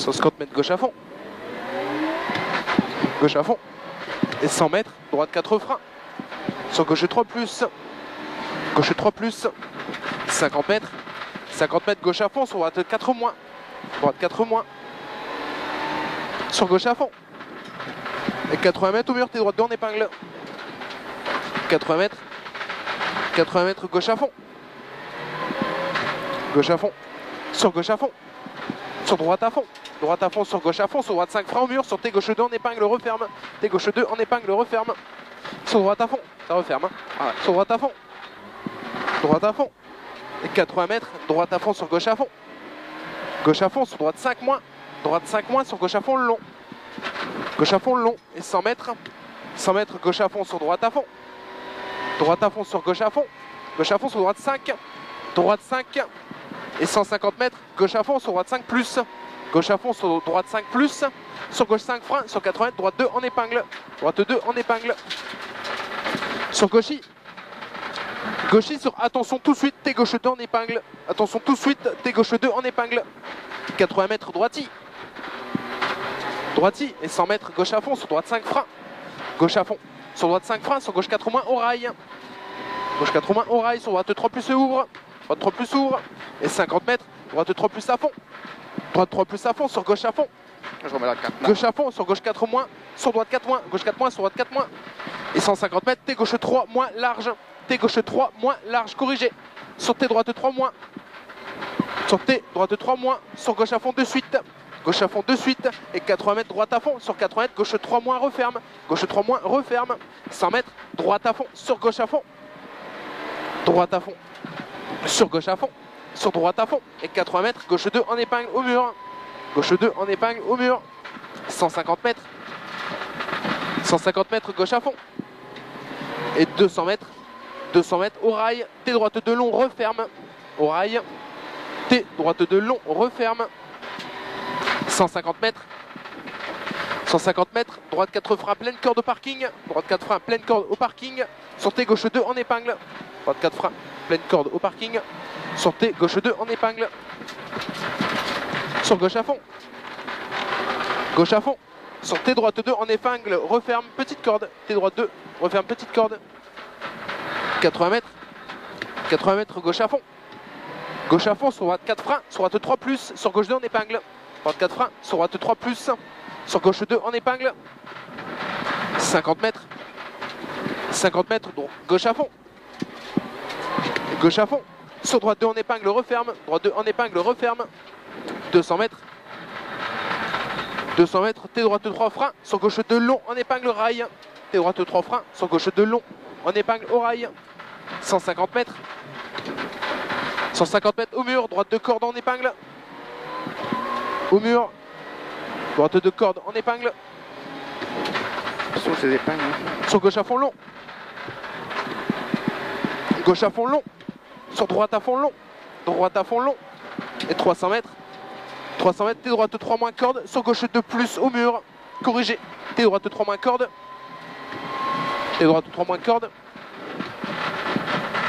150 mètres gauche à fond. Gauche à fond. Et 100 mètres, droite 4 freins. Sur gauche 3 plus. Gauche 3 plus. 50 mètres. 50 mètres gauche à fond, sur droite 4 moins. Droite 4 moins. Sur gauche à fond. Et 80 mètres au mur, t'es droite 2 en épingle. 80 mètres. 80 mètres gauche à fond. Gauche à fond. Sur gauche à fond. Sur droite à fond. Droite à fond, sur gauche à fond. Sur droite 5 freins au mur. Sur T gauche 2 en épingle, referme. T gauche 2 en épingle, referme. Sur droite à fond. Ça referme. Hein. Voilà. Sur droite à fond. Droite à fond. Et 80 mètres. Droite à fond sur gauche à fond. Gauche à fond sur droite 5 moins. Droite 5 moins sur gauche à fond le long. Gauche à fond le long. Et 100 mètres. 100 mètres gauche à fond sur droite à fond. Droite à fond sur gauche à fond. Gauche à fond sur droite 5. Droite 5. Et 150 mètres. Gauche à fond sur droite 5 plus. Gauche à fond sur droite 5 plus. Sur gauche 5 frein. Sur 80 mètres. Droite 2 en épingle. Droite 2 en épingle. Sur gauchy. Gauchy sur attention tout de suite. T gauche 2 en épingle. Attention tout de suite. T gauche 2 en épingle. 80 mètres droiti. Droiti. Et 100 mètres gauche à fond. Sur droite 5 frein. Gauche à fond. Sur droite 5 freins. Sur gauche 4 moins au rail. Gauche 4 moins au rail. Sur droite 3 plus ouvre. Droite 3 plus ouvre. Et 50 mètres. Droite 3 plus à fond. Droite 3 plus à fond. Sur gauche à fond. Je remets la 4. Gauche à fond. Sur gauche 4 moins. Sur droite 4 moins. Gauche 4 moins. Sur droite 4 moins. Et 150 mètres. T gauche 3 moins large. T gauche 3 moins large. Corrigé. Sur T droite 3 moins. Sur T droite 3 moins. Sur gauche à fond de suite. Gauche à fond de suite. Et 80 mètres droite à fond. Sur 80 mètres. Gauche 3 moins referme. Gauche 3 moins referme. 100 mètres. Droite à fond. Sur gauche à fond. Droite à fond. Sur gauche à fond. Sur droite à fond. Et 80 mètres. Gauche 2 en épingle au mur. Gauche 2 en épingle au mur. 150 mètres. 150 mètres gauche à fond. Et 200 mètres. 200 mètres au rail. T droite 2 long referme. Au rail. T droite 2 long referme. 150 mètres. 150 mètres. Droite 4 freins pleine corde au parking. Droite 4 freins pleine corde au parking. Sur T gauche 2 en épingle. Droite 4 freins pleine corde au parking. Sur T gauche 2 en épingle. Sur gauche à fond. Gauche à fond. Sur T droite 2 en épingle. Referme petite corde. T droite 2 referme petite corde. 80 mètres. 80 mètres gauche à fond. Gauche à fond sur droite 4 freins. Sur droite 3 plus. Sur gauche 2 en épingle. Droite 4 freins. Sur droite 3 plus. Sur gauche 2 en épingle. 50 mètres. 50 mètres. Donc gauche à fond. Gauche à fond. Sur droite 2 en épingle referme. Droite 2 en épingle referme. 200 mètres. 200 mètres. T droite 3 freins. Sur gauche 2 long en épingle rail. T droite 3 freins. Sur gauche 2 long en épingle au rail. 150 mètres. 150 mètres au mur. Droite 2 cordes en épingle. Au mur. Droite 2 cordes en épingle. Sur ces épingles. Sur gauche à fond long. Gauche à fond long. Sur droite à fond long. Droite à fond long. Et 300 mètres. 300 mètres. T droite 3 moins corde. Sur gauche 2 plus au mur. Corrigé. T droite 3 moins corde. T droite 3 moins corde.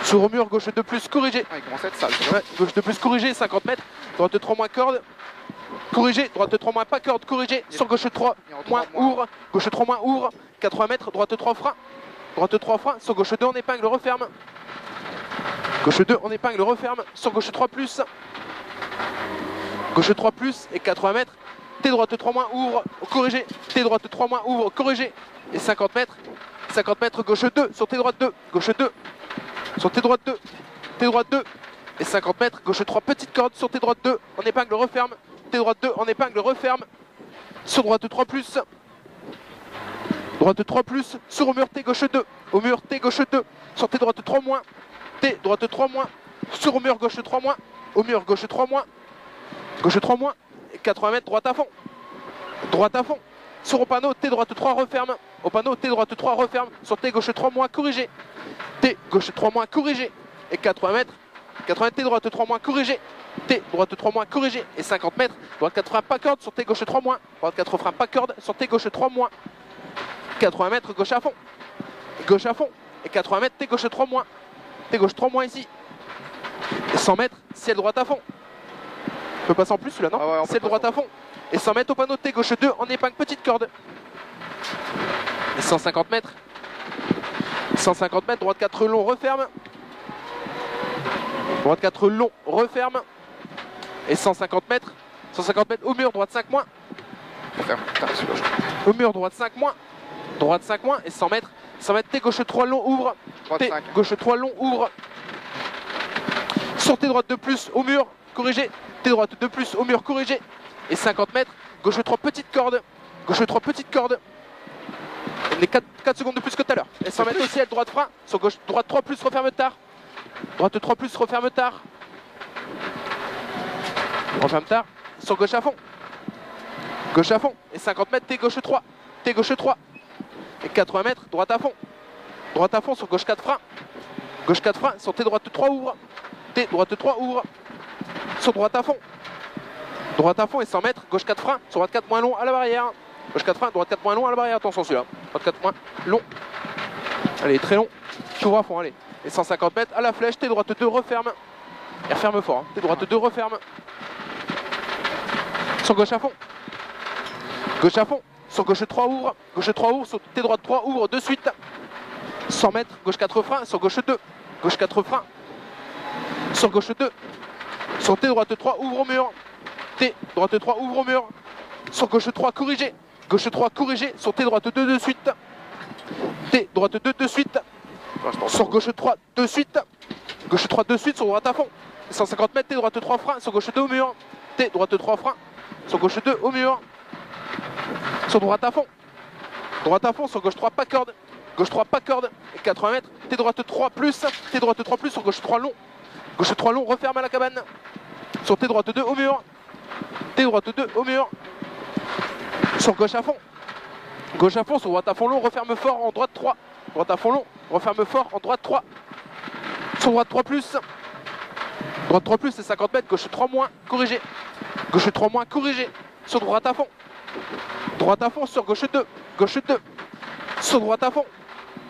Sur au mur, gauche 2 plus corrigé. Ah, il commence à être sale. Ouais, gauche 2 plus corrigé, 50 mètres. Droite 3 moins corde. Corrigé. Droite 3 moins pas corde. Corrigé. Sur gauche 3 moins ouvre. Gauche 3 moins ouvre. 80 mètres. Droite 3 frein. Droite 3 frein. Sur gauche 2 en épingle referme. Gauche 2 en épingle referme. Sur gauche 3 plus. Gauche 3 plus et 80 mètres. T droite 3 moins ouvre. Corrigé. T droite 3 moins ouvre. Corrigé. Et 50 mètres. 50 mètres gauche 2. Sur T droite 2. Gauche 2. Sur T droite 2. T droite 2. Et 50 mètres. Gauche 3 petite corde. Sur T droite 2. En épingle referme. T droite 2 en épingle referme. Sur droite 3 plus. Droite 3 plus. Sur au mur T gauche 2. Au mur T gauche 2. Sur T droite 3 moins. T droite 3 moins. Sur au mur gauche 3 moins. Au mur gauche 3 moins. Gauche 3 moins. Et 80 mètres droite à fond. Droite à fond. Sur au panneau T droite 3 referme. Au panneau T droite 3 referme. Sur T gauche 3 moins corrigé. T gauche 3 moins corrigé. Et 80 mètres. 80 mètres T droite 3 moins corrigé. T droite 3 moins corrigé. Et 50 mètres. Droite 4 freins pas corde. Sur T gauche 3 moins. Droite 4 freins pas corde. Sur T gauche 3 moins. 80 mètres gauche à fond. Gauche à fond. Et 80 mètres T gauche 3 moins. T gauche 3 moins ici. Et 100 mètres ciel droite à fond. On peut passer en plus celui-là, non? Ah ouais, ciel droite à fond. et 100 mètres au panneau de T gauche 2 en épingle petite corde. Et 150 mètres. 150 mètres, droite 4 long, referme. Droite 4 long, referme. Et 150 mètres. 150 mètres au mur, droite 5 moins. Au mur, droite 5 moins. Droite 5 moins et 100 mètres. 100 mètres, T gauche 3 long, ouvre. T gauche 3 long, ouvre. Sur T droite 2 plus au mur, corrigé. T droite 2 plus au mur, corrigé. Et 50 mètres, gauche 3 petite corde. Gauche 3 petite corde. On est 4 secondes de plus que tout à l'heure. Et 100 mètres au ciel, droite frein. Sur gauche, droite 3 plus, referme tard. Droite 3 plus, referme tard. Referme tard. Sur gauche à fond. Gauche à fond. Et 50 mètres, T gauche 3. T gauche 3. Et 80 mètres, droite à fond. Droite à fond sur gauche 4 frein. Gauche 4 frein. Sur T droite 3 ouvre. T droite 3 ouvre. Sur droite à fond. Droite à fond et 100 mètres. Gauche 4 frein. Sur droite 4 moins long à la barrière. Gauche 4 frein. Droite 4 moins long à la barrière. Attention celui-là. Droite 4 moins long. Allez, très long. J'ouvre à fond. Allez. Et 150 mètres à la flèche. T droite 2 referme. Et referme fort. Hein. T droite 2 referme. Sur gauche à fond. Gauche à fond. Sur gauche 3 ouvre. Gauche 3 ouvre. Sur T droite 3 ouvre de suite. 100 mètres. Gauche 4 frein. Sur gauche 2. Gauche 4 frein. Sur gauche 2. Sur T droite 3 ouvre au mur. T droite 3 ouvre au mur. Sur gauche 3 corrigé. Gauche 3 corrigé. Sur T droite 2 de suite. T droite 2 de suite. Sur gauche 3 de suite. Gauche 3 de suite sur droite à fond. 150 mètres. T droite 3 frein. Sur gauche 2 au mur. T droite 3 frein. Sur gauche 2 au mur. Sur droite à fond. Droite à fond sur gauche 3 pas corde. Gauche 3 pas corde. Et 80 mètres. T droite 3 plus. T droite 3 plus sur gauche 3 long. Gauche 3 long referme à la cabane. Sur T droite 2 au mur. T droite 2 au mur. Sur gauche à fond. Gauche à fond sur droite à fond long. Referme fort en droite 3. Droite à fond long. Referme fort en droite 3. Sur droite 3 plus. Droite 3 plus c'est 50 mètres. Gauche 3 moins. Corrigé. Gauche 3 moins corrigé. Sur droite à fond. Droite à fond sur gauche 2. Gauche 2. Sur droite à fond.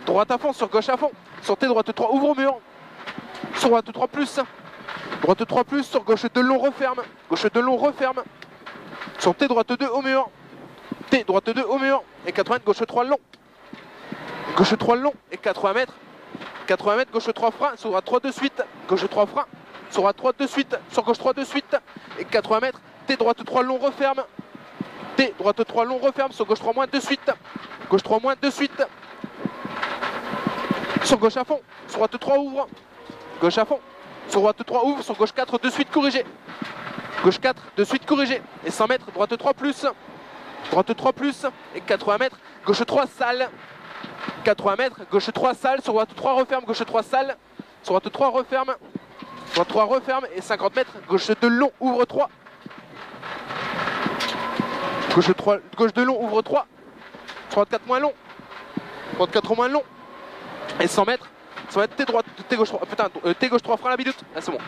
Droite à fond sur gauche à fond. Sur T droite 3 ouvre au mur. Sur droite 3 plus. Droite 3 plus sur gauche 2 long referme. Gauche 2 long referme. Sur T droite 2 au mur. T droite 2 au mur. Et 80 mètres gauche 3 long. Gauche 3 long et 80 mètres. 80 mètres gauche 3 frein. Sur droite 3 de suite. Gauche 3 frein. Sur droite 3 de suite. Sur gauche 3 de suite. Et 80 mètres. T droite 3 long referme. T droite 3 long referme. Sur gauche 3 moins de suite. Gauche 3 moins de suite. Sur gauche à fond. Sur droite 3 ouvre. Gauche à fond. Sur droite 3 ouvre. Sur gauche 4 de suite corrigé. Gauche 4 de suite corrigé. Et 100 mètres. Droite 3 plus. Droite 3 plus. Et 80 mètres. Gauche 3 sale. 80 mètres. Gauche 3 sale. Sur droite 3 referme. Gauche 3 sale. Sur droite 3 referme. Droite 3 referme. Et 50 mètres. Gauche 2 long. Ouvre 3. Gauche 2 long. Ouvre 3. Droite 4 moins long. Droite 4 moins long. Et 100 mètres. 100 mètres. T droite. T gauche 3. Putain. T gauche 3 frein à la minute. Ah c'est bon.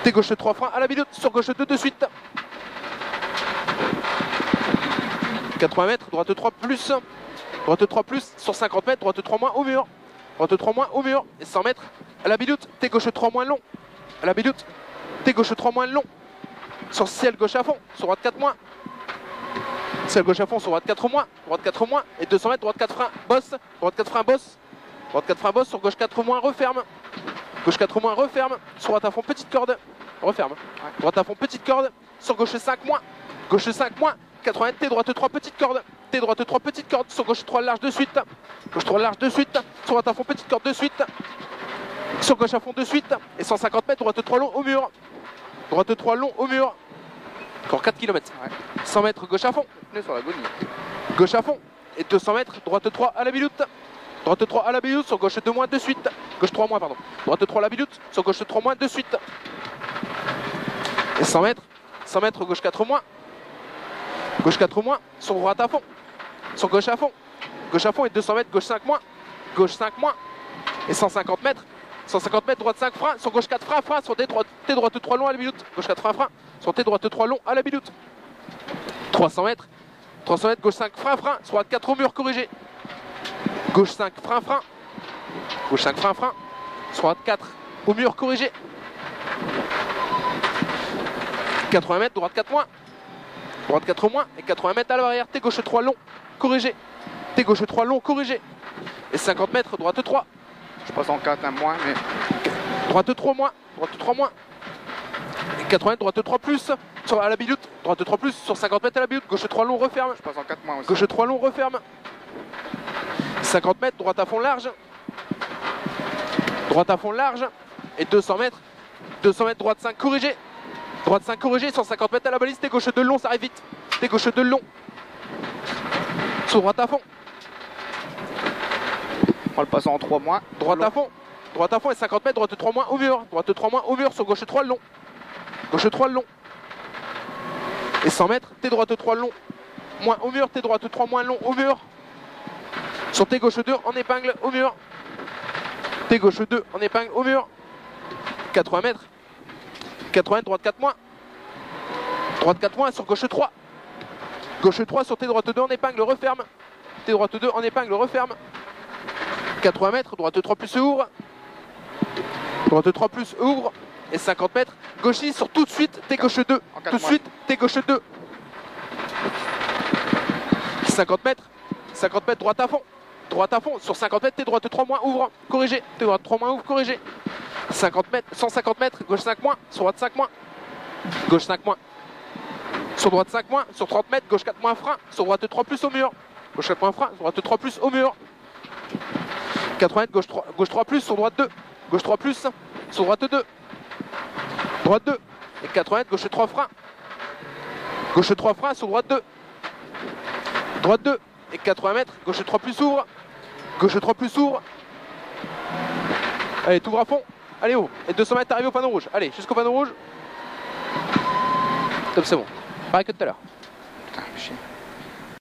T gauche 3 frein à la minute. Sur gauche 2 de suite. 80 mètres. Droite 3 plus. Droite 3 plus. Sur 50 mètres. Droite 3 moins au mur. Droite 3 moins au mur. Et 100 mètres. À la minute. T gauche 3 moins long. À la minute. T gauche 3 moins long. Sur ciel gauche à fond. Sur droite 4 moins. Ciel gauche à fond sur droite 4 moins. Droite 4 moins. Et 200 mètres. Droite 4 frein. Bosse. Droite 4 frein. Bosse. Droite 4 frein. Bosse. Sur gauche 4 moins. Referme. Gauche 4 moins. Referme. Sur droite à fond. Petite corde. Referme. Droite à fond. Petite corde. Sur gauche 5 moins. Gauche 5 moins. 80 mètres. T droite 3 petite corde. T droite 3 petite corde. Sur gauche 3 large de suite. Gauche 3 large de suite. Sur droite à fond. Petite corde de suite. Sur gauche à fond de suite. Et 150 mètres. Droite 3 long au mur. Droite 3 long au mur. Encore 4 km. 100 mètres gauche à fond. Sur la gonie. Gauche à fond. Et 200 mètres. Droite 3 à la minute. Droite 3 à la minute. Sur gauche 2 moins de suite. Gauche 3 moins, pardon. Droite 3 à la minute. Sur gauche 3 moins de suite. Et 100 mètres. 100 mètres gauche 4 moins. Gauche 4 moins. Sur droite à fond. Sur gauche à fond. Gauche à fond et 200 mètres. Gauche 5 moins. Gauche 5 moins. Et 150 mètres. 150 mètres, droite 5 frein, sur gauche 4 frein, frein, sur T droite 3 long à la minute. Gauche 4 frein, frein, sur T droite 3 long à la minute. 300 mètres, gauche 5 frein, frein, sur droite 4 au mur corrigé. Gauche 5 frein, frein, gauche 5 frein, frein, sur droite 4 au mur corrigé. 80 mètres, droite 4 moins. droite 4 moins et 80 mètres à la barrière, T gauche 3 long, corrigé, T gauche 3 long, corrigé, et 50 mètres, droite 3. Je passe en 4 à moins, mais... Droite 3 moins, droite 3 moins, et 80 droite 3 plus, à la bilute, droite 3 plus, sur 50 mètres à la bilute, gauche 3 long, referme. Je passe en 4 moins aussi. Gauche 3 long, referme. 50 mètres, droite à fond large. Droite à fond large. Et 200 mètres, droite 5 corrigé. Droite 5 corrigé, 150 mètres à la balise, T gauche 2 long, ça arrive vite. T gauche 2 long. Sur droite à fond. On le passe en 3 moins. Droite à fond. Droite à fond et 50 mètres, droite 3 moins au mur. Droite 3 moins au mur sur gauche 3 long. Gauche 3 long. Et 100 mètres, T droite 3 long. Moins au mur, T droite 3 moins long au mur. Sur T gauche 2 en épingle au mur. T gauche 2 en épingle au mur. 80 mètres. 80 droite 4 moins. Droite 4 moins sur gauche 3. Gauche 3 sur T droite 2 en épingle, referme. T droite 2 en épingle, referme. 80 mètres, droite 3 plus ouvre. Droite 3 plus ouvre. Et 50 mètres, gauche 6 sur tout de suite, T gauche 2. Tout de suite, T gauche 2. 50 mètres, droite à fond. Droite à fond, sur 50 mètres, T droite 3 moins ouvre, corrigé. T droite 3 moins ouvre, corrigé. 50 mètres, 150 mètres, gauche 5 moins, sur droite 5 moins. Gauche 5 moins. Sur droite 5 moins, sur 30 mètres, gauche 4 moins frein, sur droite 3 plus au mur. Gauche 4 moins frein, sur droite 3 plus au mur. 80 mètres, gauche 3 plus, sur droite 2. Gauche 3 plus, sur droite 2. Droite 2. Et 80 mètres, gauche 3 frein. Gauche 3 frein, sur droite 2. Droite 2. Et 80 mètres, gauche 3 plus ouvre. Gauche 3 plus ouvre. Allez, t'ouvres à fond. Allez, ouvre. Et 200 mètres, t'arrives au panneau rouge. Allez, jusqu'au panneau rouge. Top, c'est bon. Pareil que tout à l'heure. Putain, chier.